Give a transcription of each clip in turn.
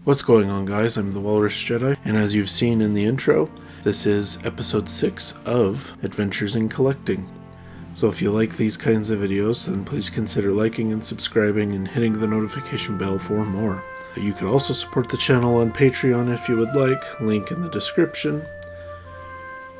What's going on, guys? I'm the Walrus Jedi, and as you've seen in the intro, this is episode 6 of Adventures in Collecting. So if you like these kinds of videos, then please consider liking and subscribing and hitting the notification bell for more. You can also support the channel on Patreon if you would like, link in the description.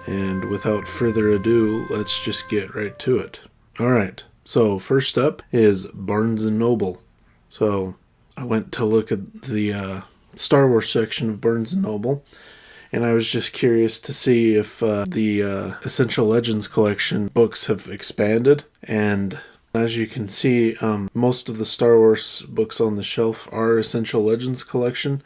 And without further ado, let's just get right to it. Alright, so first up is Barnes & Noble. So I went to look at the Star Wars section of Barnes & Noble, and I was just curious to see if the Essential Legends collection books have expanded. And as you can see, most of the Star Wars books on the shelf are Essential Legends collection.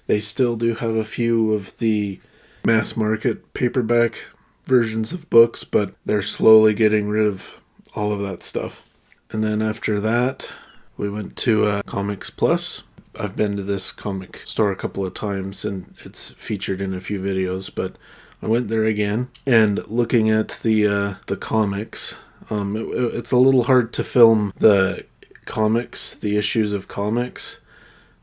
They still do have a few of the mass market paperback versions of books, but they're slowly getting rid of all of that stuff. And then after that, we went to Comics Plus. I've been to this comic store a couple of times, and it's featured in a few videos, but I went there again, and looking at the comics, it's a little hard to film the comics, the issues of comics,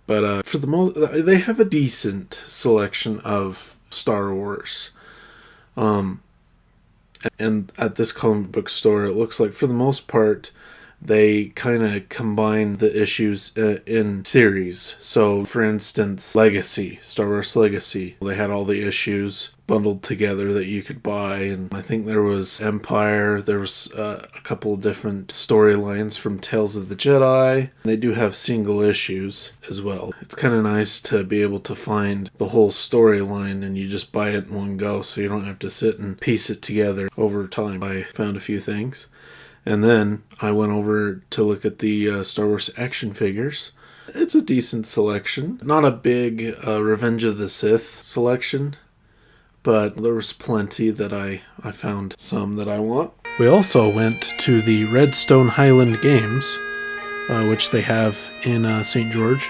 but for the most, they have a decent selection of Star Wars. And at this comic book store, it looks like for the most part, they kind of combine the issues in series. So, for instance, Legacy, Star Wars Legacy. They had all the issues bundled together that you could buy. And I think there was Empire. There was a couple of different storylines from Tales of the Jedi. They do have single issues as well. It's kind of nice to be able to find the whole storyline and you just buy it in one go so you don't have to sit and piece it together over time. I found a few things. And then I went over to look at the Star Wars action figures. It's a decent selection. Not a big Revenge of the Sith selection, but there was plenty that I found some that I want. We also went to the Redstone Highland games, which they have in St. George.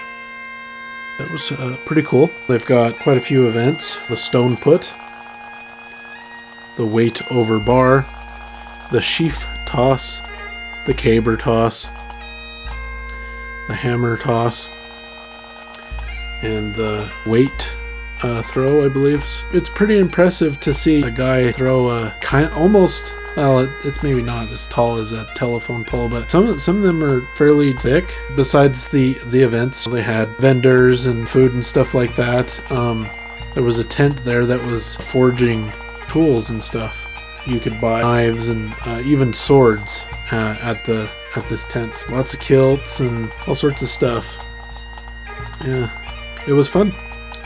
That was pretty cool. They've got quite a few events. The Stone Put, the Weight Over Bar, the Sheaf Toss, the Caber Toss, the Hammer Toss, and the Weight Throw, I believe. It's pretty impressive to see a guy throw a almost, well, it's maybe not as tall as a telephone pole, but some of them are fairly thick. Besides the events, they had vendors and food and stuff like that. There was a tent there that was forging tools and stuff. You could buy knives and even swords at this tent. Lots of kilts and all sorts of stuff. Yeah, it was fun.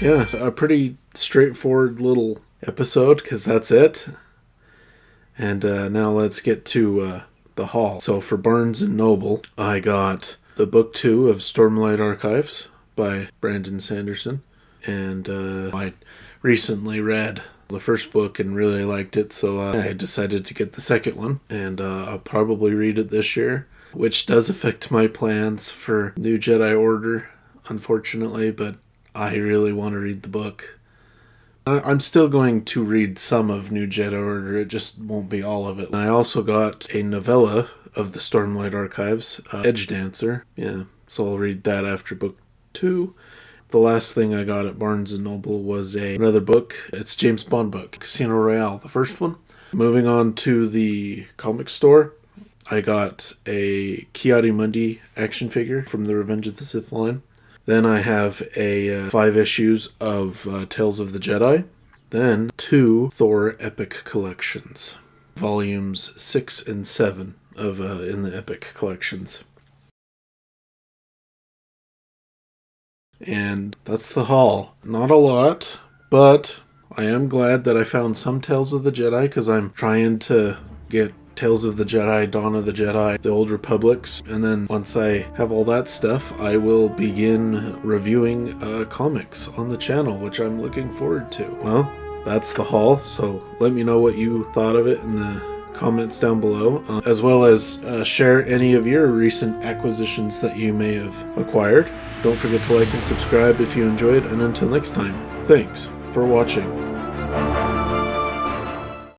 Yeah, a pretty straightforward little episode because that's it. And now let's get to the haul. So for Barnes & Noble, I got the book 2 of Stormlight Archives by Brandon Sanderson. And I recently read the first book and really liked it, so I decided to get the second one, and I'll probably read it this year, which does affect my plans for New Jedi Order, unfortunately, but I really want to read the book. I'm still going to read some of New Jedi Order, it just won't be all of it. I also got a novella of the Stormlight Archives, Edge Dancer, yeah, so I'll read that after book 2. The last thing I got at Barnes & Noble was another book. It's a James Bond book, Casino Royale, the first one. Moving on to the comic store, I got a Ki-Adi-Mundi action figure from the Revenge of the Sith line. Then I have 5 issues of Tales of the Jedi. Then 2 Thor Epic collections, volumes 6 and 7 of in the Epic collections. And that's the haul. Not a lot, but I am glad that I found some Tales of the Jedi because I'm trying to get Tales of the Jedi, Dawn of the Jedi, the Old Republics, and then once I have all that stuff, I will begin reviewing comics on the channel, which I'm looking forward to. Well, that's the haul, so let me know what you thought of it in the comments down below, as well as share any of your recent acquisitions that you may have acquired. Don't forget to like and subscribe if you enjoyed, and until next time, thanks for watching.